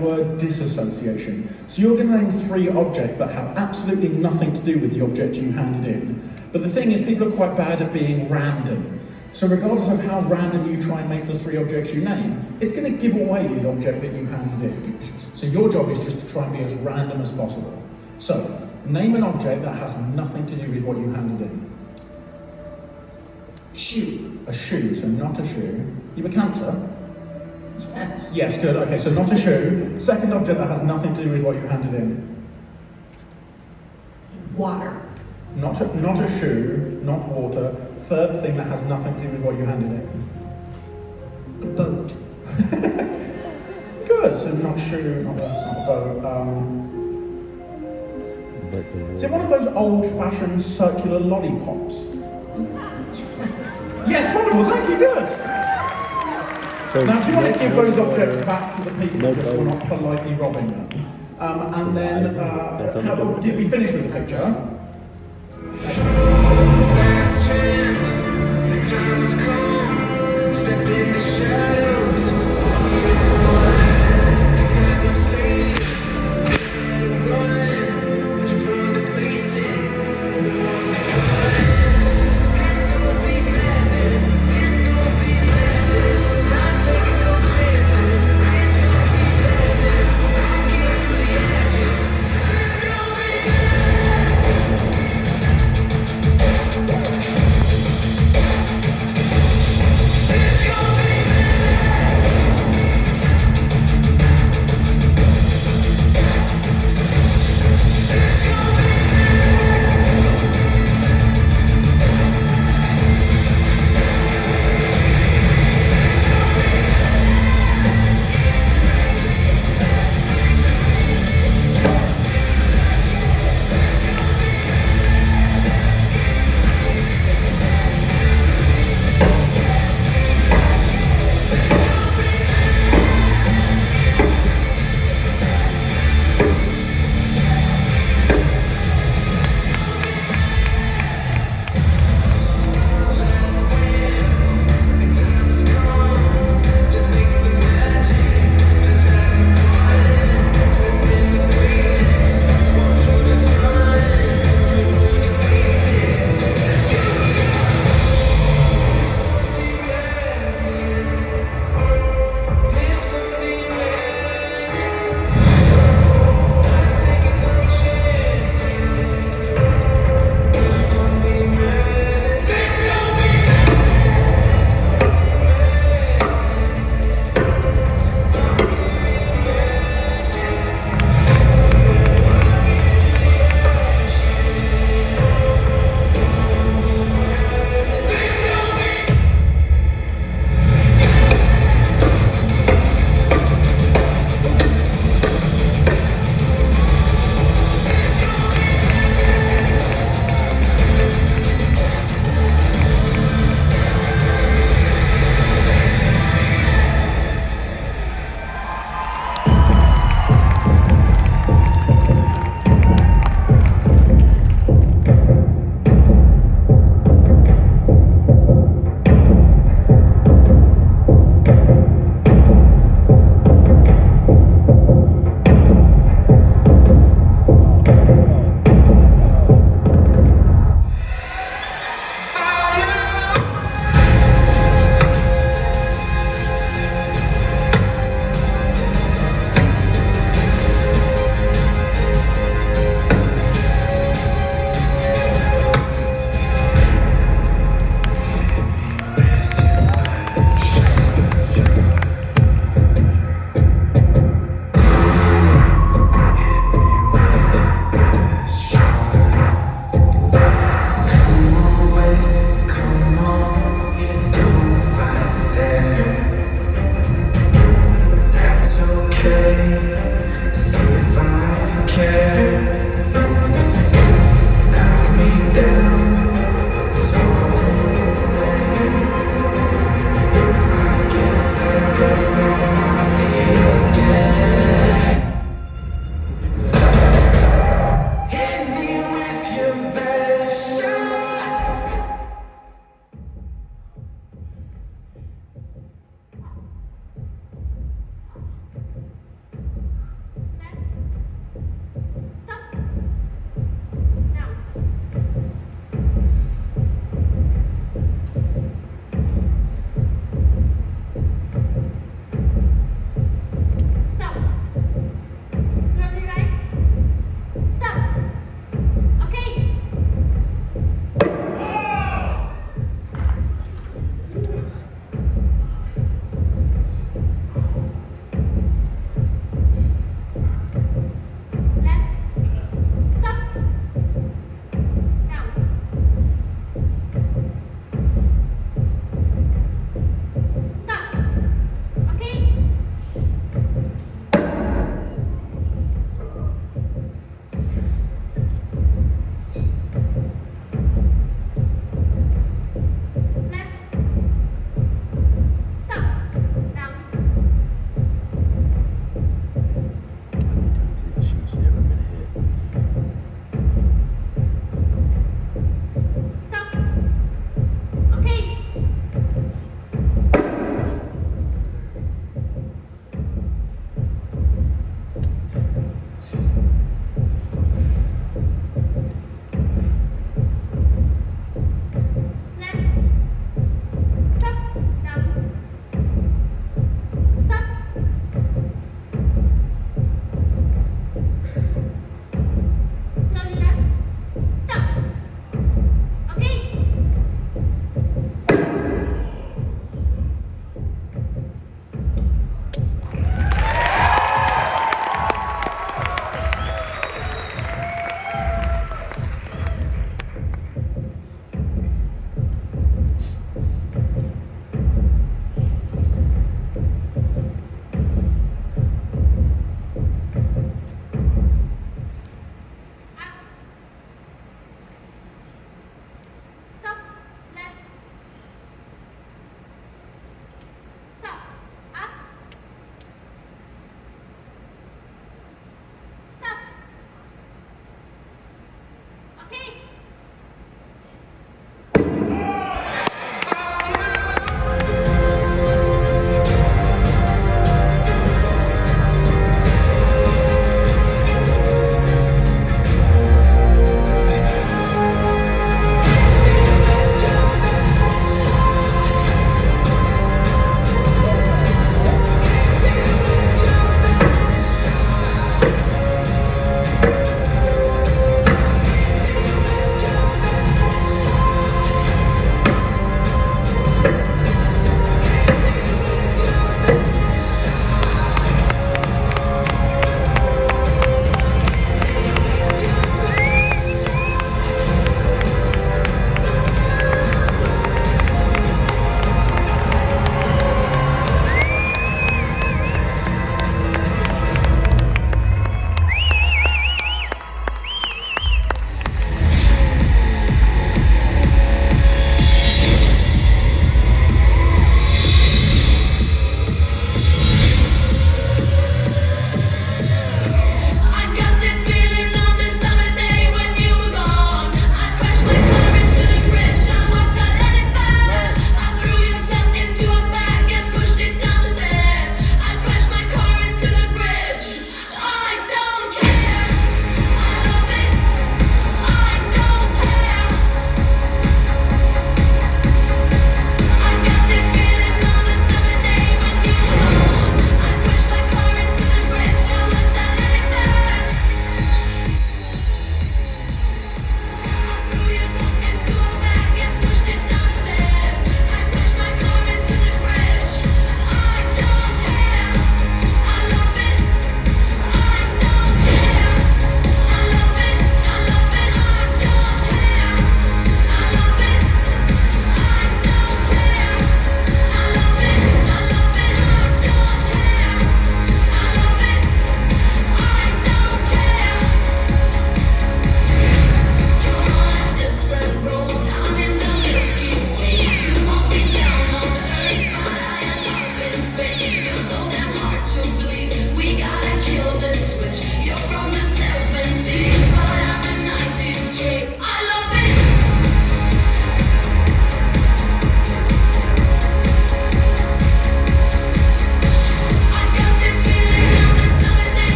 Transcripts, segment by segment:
word disassociation. So you're going to name 3 objects that have absolutely nothing to do with the object you handed in. But the thing is, people are quite bad at being random. So regardless of how random you try and make the 3 objects you name, it's going to give away the object that you handed in. So your job is just to try and be as random as possible. So, name an object that has nothing to do with what you handed in. Shoe. A shoe, so not a shoe. You have a Cancer? Yes. Yes, good. Okay, so not a shoe. Second object that has nothing to do with what you handed in. Water. Not a shoe, not water. Third thing that has nothing to do with what you handed in. A boat. Good, so not shoe, not water, not a boat. Is it one of those old-fashioned circular lollipops? Yes. Yes, wonderful, thank you, good. So Now, if you want to give those objects back to the people, just so we're not politely robbing them. And then, did we finish with the picture? Last chance, the time has come. Step in the shadows. You got no say. Run, but you're born to face it. When the walls are dry, it's gonna be madness. It's gonna be madness. Not taking no chances. It's gonna be madness. I'll get through the ashes. It's gonna be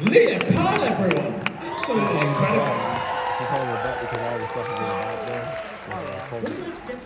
Leah Carl, everyone! Absolutely incredible. She's holding it back because all the stuff is in the back there. Wouldn't that get-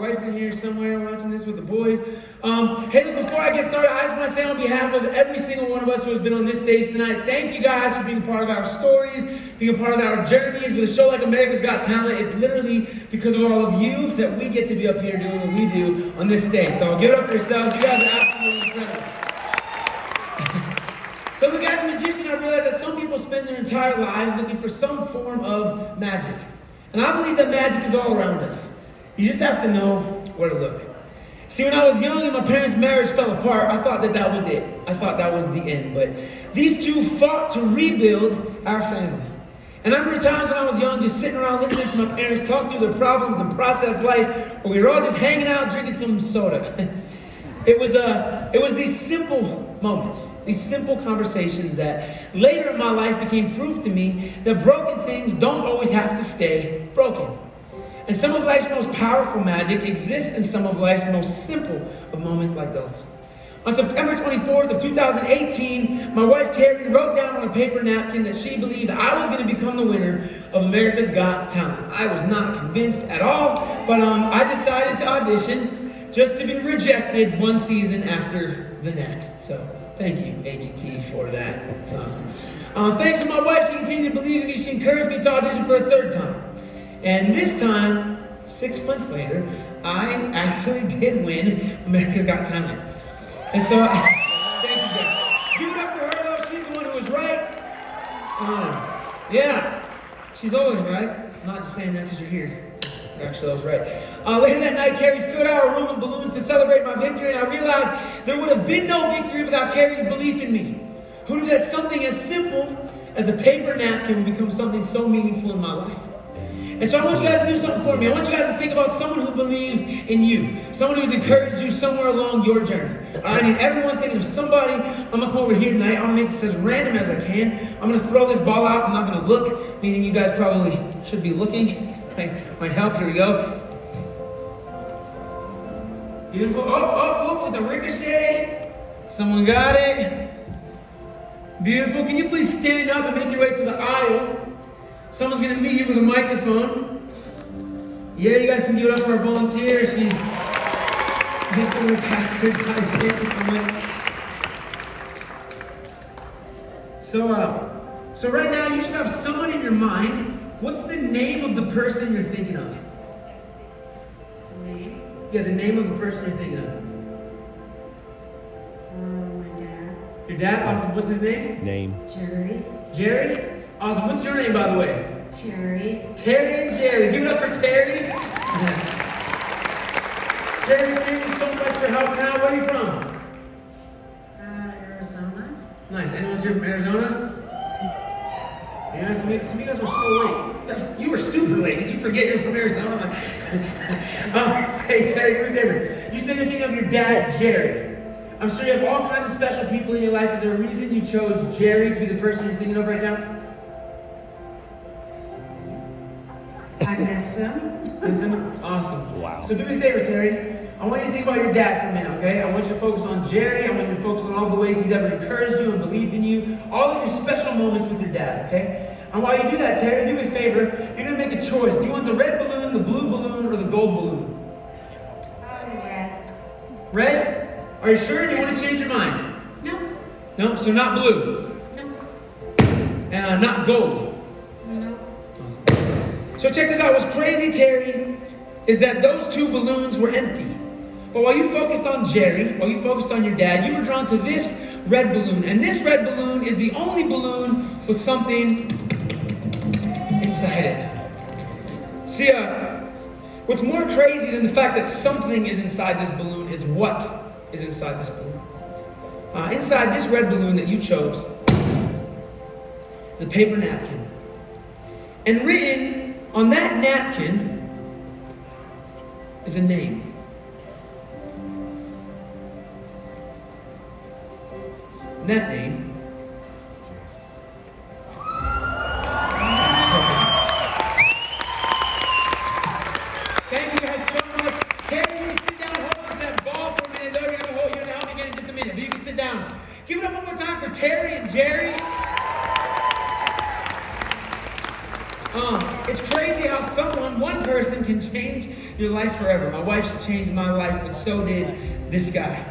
wife's in here somewhere watching this with the boys. Hey, look, before I get started, I just want to say on behalf of every single one of us who has been on this stage tonight, thank you guys for being a part of our stories, being a part of our journeys with a show like America's Got Talent. It's literally because of all of you that we get to be up here doing what we do on this stage. So give it up for yourselves. You guys are absolutely incredible. So look, as a magician, I realize that some people spend their entire lives looking for some form of magic. And I believe that magic is all around us. You just have to know where to look. See, when I was young and my parents' marriage fell apart, I thought that was it. I thought that was the end. But these two fought to rebuild our family. And I remember times when I was young, just sitting around listening to my parents talk through their problems and process life, where we were all just hanging out, drinking some soda. It was these simple moments, these simple conversations that later in my life became proof to me that broken things don't always have to stay broken. And some of life's most powerful magic exists in some of life's most simple of moments like those. On September 24th of 2018, my wife Carrie wrote down on a paper napkin that she believed I was going to become the winner of America's Got Talent. I was not convinced at all, but I decided to audition just to be rejected one season after the next. So thank you, AGT, for that. It's awesome. Thanks to my wife, she continued to believe in me. She encouraged me to audition for a third time. And this time, 6 months later, I actually did win America's Got Talent. And so, thank you guys. Give it up for her, though. She's the one who was right. Yeah, she's always right. I'm not just saying that because you're here. Actually, I was right. Later that night, Carrie filled our room with balloons to celebrate my victory, and I realized there would have been no victory without Carrie's belief in me. Who knew that something as simple as a paper napkin would become something so meaningful in my life? And so I want you guys to do something for me. I want you guys to think about someone who believes in you, someone who's encouraged you somewhere along your journey. I need everyone thinking of somebody. I'm going to come over here tonight. I'm going to make this as random as I can. I'm going to throw this ball out. I'm not going to look, meaning you guys probably should be looking. Might help. Here we go. Beautiful. Oh, with the ricochet. Someone got it. Beautiful. Can you please stand up and make your way to the aisle? Someone's going to meet you with a microphone. Yeah, you guys can give it up for our volunteer. She gets some of the pastor. So right now you should have someone in your mind. What's the name of the person you're thinking of? Name? Yeah, the name of the person you're thinking of. My dad. Your dad? Awesome. What's his name? Name. Jerry. Jerry? Awesome. What's your name, by the way? Terry. Terry and Jerry. Give it up for Terry. Terry, thank you so much for helping out. Where are you from? Arizona. Nice. Anyone's here from Arizona? Yeah, some of you guys were so late. You were super late. Did you forget you're from Arizona? Hey, Terry, do me a favor. You said anything of your dad, Jerry. I'm sure you have all kinds of special people in your life. Is there a reason you chose Jerry to be the person you're thinking of right now? I miss him. Listen, awesome. Wow. So do me a favor, Terry. I want you to think about your dad for a minute, okay? I want you to focus on Jerry. I want you to focus on all the ways he's ever encouraged you and believed in you. All of your special moments with your dad, okay? And while you do that, Terry, do me a favor. You're going to make a choice. Do you want the red balloon, the blue balloon, or the gold balloon? Red. Red? Are you sure? Do you want to change your mind? No. No? So not blue. No. And not gold. No. So check this out. What's crazy, Terry, is that those two balloons were empty. But while you focused on Jerry, while you focused on your dad, you were drawn to this red balloon. And this red balloon is the only balloon with something inside it. See, what's more crazy than the fact that something is inside this balloon is what is inside this balloon. Inside this red balloon that you chose is a paper napkin. And written on that napkin is a name. And that name Thank you guys so much. Terry, you can sit down, hold on to that ball for a minute. Though you're gonna help me again in just a minute, but you can sit down. Give it up one more time for Terry and Jerry. It's crazy how one person can change your life forever. My wife's changed my life, but so did this guy.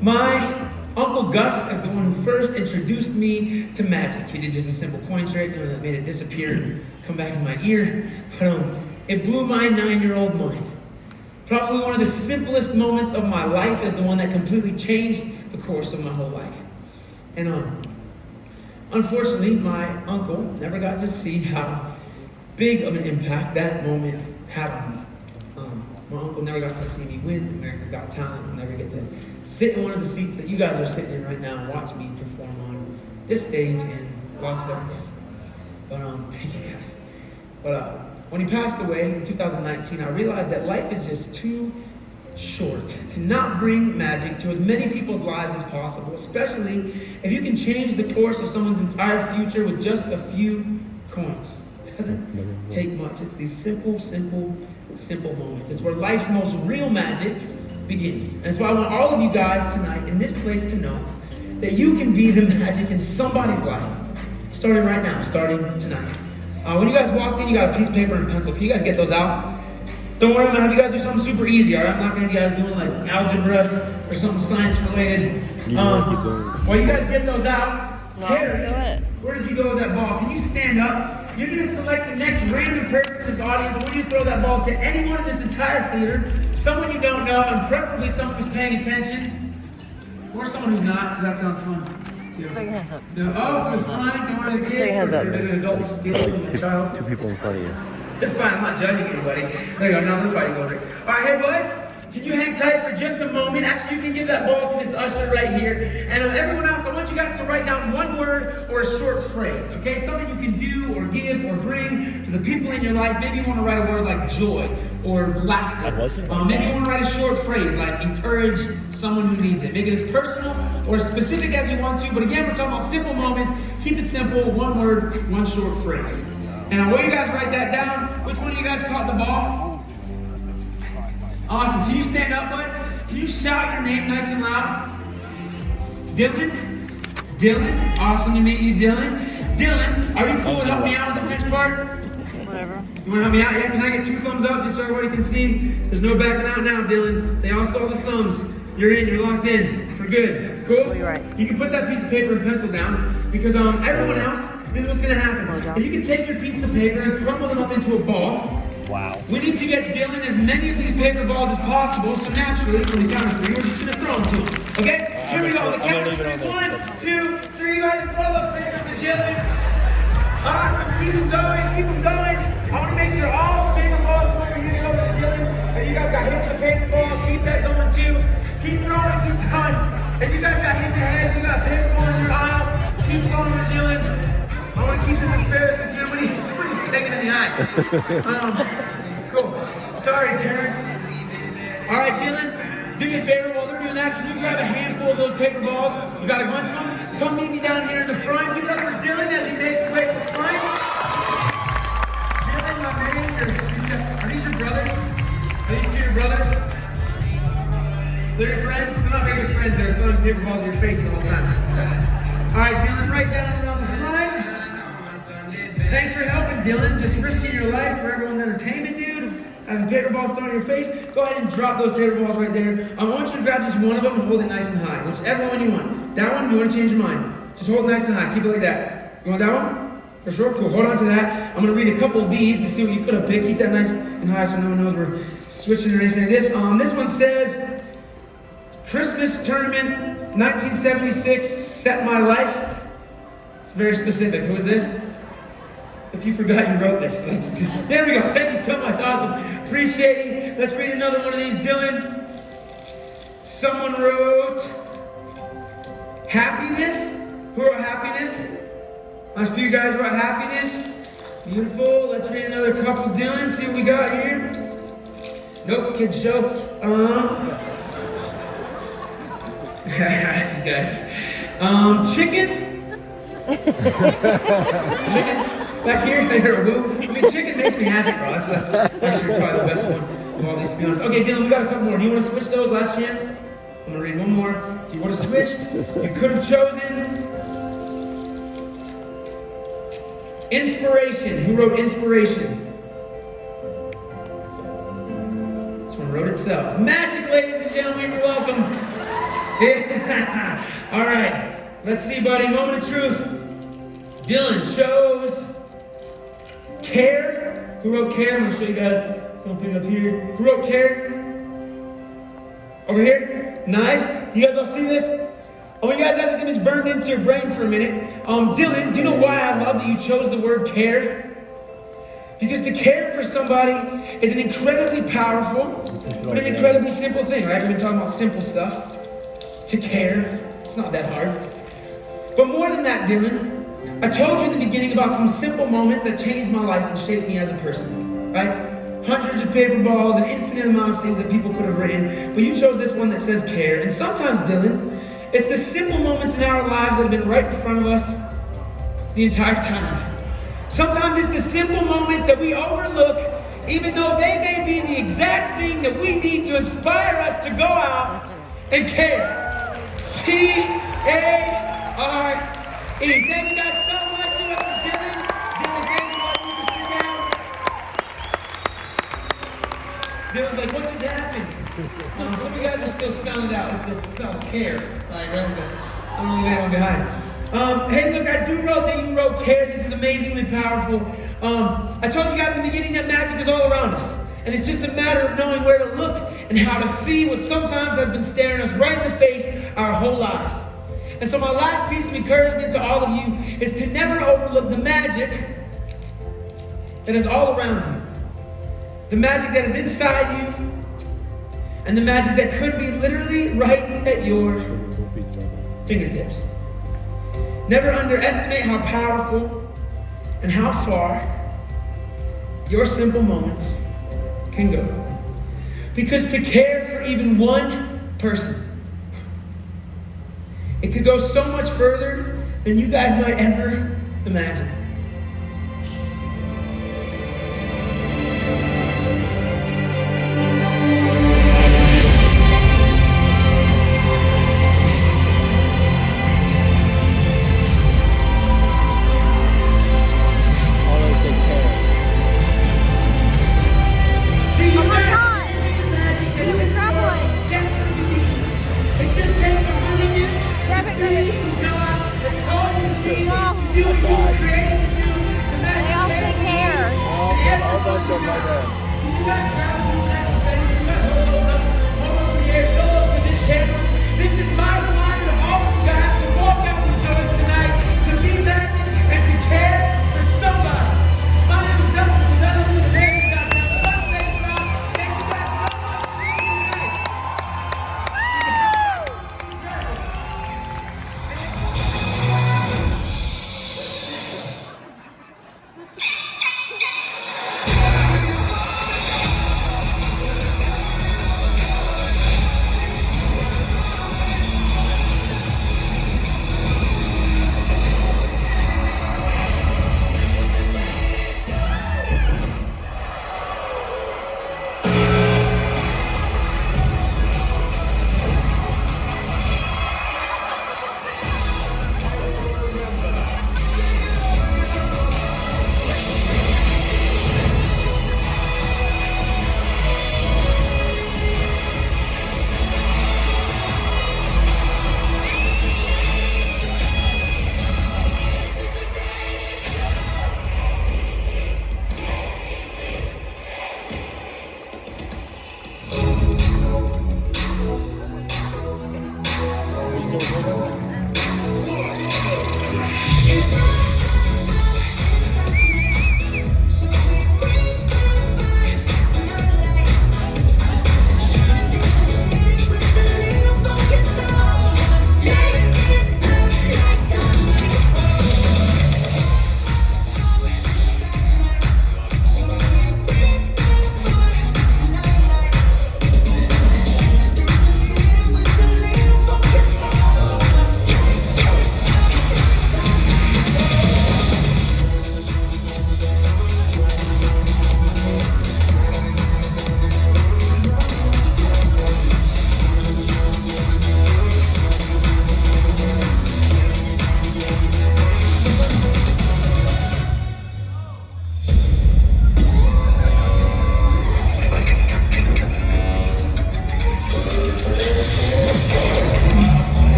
My Uncle Gus is the one who first introduced me to magic. He did just a simple coin trick, that made it disappear and come back in my ear. But it blew my 9-year-old mind. Probably one of the simplest moments of my life is the one that completely changed the course of my whole life. And unfortunately, my uncle never got to see how big of an impact that moment had on me. My uncle never got to see me win America's Got Talent. I'll never get to sit in one of the seats that you guys are sitting in right now and watch me perform on this stage in Las Vegas. But thank you guys. But when he passed away in 2019, I realized that life is just too short to not bring magic to as many people's lives as possible, especially if you can change the course of someone's entire future with just a few coins. It doesn't take much. It's these simple moments. It's where life's most real magic begins. And so I want all of you guys tonight in this place to know that you can be the magic in somebody's life, starting right now, starting tonight. When you guys walked in, you got a piece of paper and a pencil. Can you guys get those out? Don't worry, I'm gonna have you guys do something super easy, all right? I'm not gonna have you guys doing like algebra or something science related. While you guys get those out, Terry, where did you go with that ball? Can you stand up? You're gonna select the next random person in this audience. When you throw that ball to anyone in this entire theater, someone you don't know, and preferably someone who's paying attention, or someone who's not, because that sounds fun. Yeah. Throw your hands up. No, oh, it's fine. Don't worry, the kids. Throw your hands up. Adults dealing with a child. Two people in front of you. It's fine, I'm not judging anybody. There you go, now we're fighting over it. All right, hey bud, can you hang tight for just a moment? Actually, you can give that ball to this usher right here. And everyone else, I want you guys to write down one word or a short phrase, okay? Something you can do or give or bring to the people in your life. Maybe you want to write a word like joy or laughter. Maybe you want to write a short phrase like encourage someone who needs it. Make it as personal or as specific as you want to. But again, we're talking about simple moments. Keep it simple, one word, one short phrase. And I want you guys to write that down. Which one of you guys caught the ball? Awesome. Can you stand up, bud? Can you shout your name nice and loud? Dylan? Dylan? Awesome to meet you, Dylan. Dylan, are you cool with helping me out with this next part? Whatever. You want to help me out? Yeah, can I get 2 thumbs up just so everybody can see? There's no backing out now, Dylan. They all saw the thumbs. You're in, you're locked in. For good. Cool? Oh, you're right. You can put that piece of paper and pencil down because everyone else, this is what's going to happen. If you can take your piece of paper and crumble them up into a ball, Wow. we need to get Dylan as many of these paper balls as possible, so naturally, when the count of 3, we're just going to throw them to him. Okay? Here we go. The count of 3. 1, 2, 3. Go ahead and throw those papers to Dylan. Awesome. Keep them going. Keep them going. I want to make sure all the paper balls from over here go to Dylan. And you guys got hit with the paper ball. Keep that going, too. Keep throwing. Keep going. If you guys got hit in the head, you got a paper ball in your aisle. Keep throwing with Dylan. I want to keep this as fair as we can when he's pegging in the eye. Cool. Sorry, Terrence. All right, Dylan, do me a favor while they're doing that. Can you grab a handful of those paper balls? You got a bunch of them? Come meet me down here in the front. Give it up for Dylan as he makes his way to the front. Dylan, my man, are these your brothers? Are these 2 your brothers? They're your friends? They're not very good friends. They're throwing paper balls in your face the whole time. All right, Dylan, right down around the front. Thanks for helping, Dylan. Just risking your life for everyone's entertainment, dude. Having paper balls thrown in your face. Go ahead and drop those paper balls right there. I want you to grab just one of them and hold it nice and high. Whichever one you want. That one, you want to change your mind. Just hold it nice and high. Keep it like that. You want that one? For sure? Cool. Hold on to that. I'm going to read a couple of these to see what you put up big. Keep that nice and high so no one knows we're switching or anything like this. This one says, Christmas tournament 1976 set my life. It's very specific. Who is this? If you forgot you wrote this, there we go. Thank you so much. Awesome. Appreciate it. Let's read another one of these, Dylan. Someone wrote happiness. Who wrote happiness? Last few guys wrote happiness. Beautiful. Let's read another couple, Dylan. See what we got here. Nope, kid show. You guys. Chicken. Chicken. Back here, I hear a woo. I mean, chicken makes me happy, bro. That's actually probably the best one of all these, to be honest. Okay, Dylan, we got a couple more. Do you want to switch those? Last chance. I'm gonna read one more. If you would have switched, you could have chosen inspiration. Who wrote inspiration? the road itself. Magic, ladies and gentlemen, you're welcome. Yeah. All right, let's see, buddy. Moment of truth. Dylan chose Care. Who wrote Care? I'm gonna show you guys. I'm gonna pick it up here. Who wrote Care? Over here? Nice. You guys all see this? I want you guys to have this image burned into your brain for a minute. Dylan, do you know why I love that you chose the word care? Because to care for somebody is an incredibly powerful, but an incredibly simple thing, right? We've been talking about simple stuff. To care, it's not that hard. But more than that, Dylan, I told you in the beginning about some simple moments that changed my life and shaped me as a person, right? Hundreds of paper balls, an infinite amount of things that people could have written, but you chose this one that says care. And sometimes, Dylan, it's the simple moments in our lives that have been right in front of us the entire time. Sometimes it's the simple moments that we overlook, even though they may be the exact thing that we need to inspire us to go out and care. C-A-R-E. Thank you guys so much. Give it up for Dylan. Dylan, thank you. You can sit down. Dylan's like, what just happened? Some of you guys are still spelling it out. It spells care. Like, right? I don't leave anyone behind. Hey, look, I do wrote that you wrote care. This is amazingly powerful. I told you guys in the beginning that magic is all around us. And it's just a matter of knowing where to look and how to see what sometimes has been staring us right in the face our whole lives. And so my last piece of encouragement to all of you is to never overlook the magic that is all around you. The magic that is inside you, and the magic that could be literally right at your fingertips. Never underestimate how powerful and how far your simple moments can go. Because to care for even one person, it could go so much further than you guys might ever imagine. Create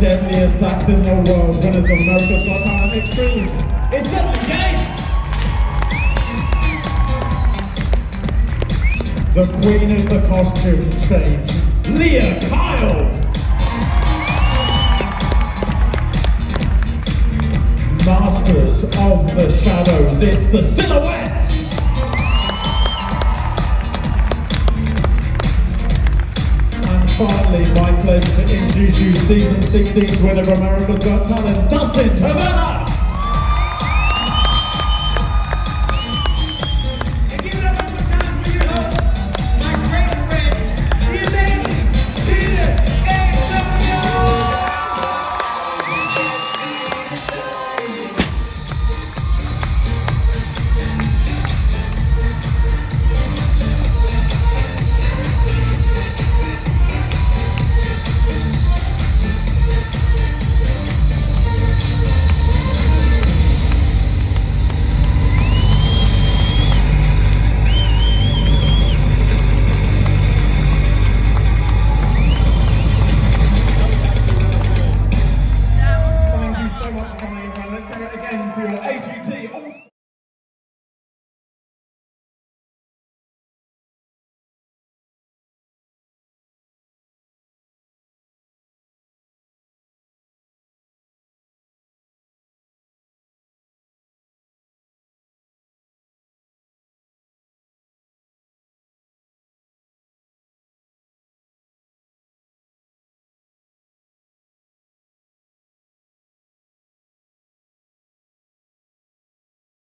deadliest act in the world. Winners of America's Got Talent Extreme. It's Devlin Games. The queen of the costume change, Leah Kyle. Masters of the shadows, it's the Silhouettes. And finally, my pleasure to introduce you season 16's winner of America's Got Talent, Dustin Taverna.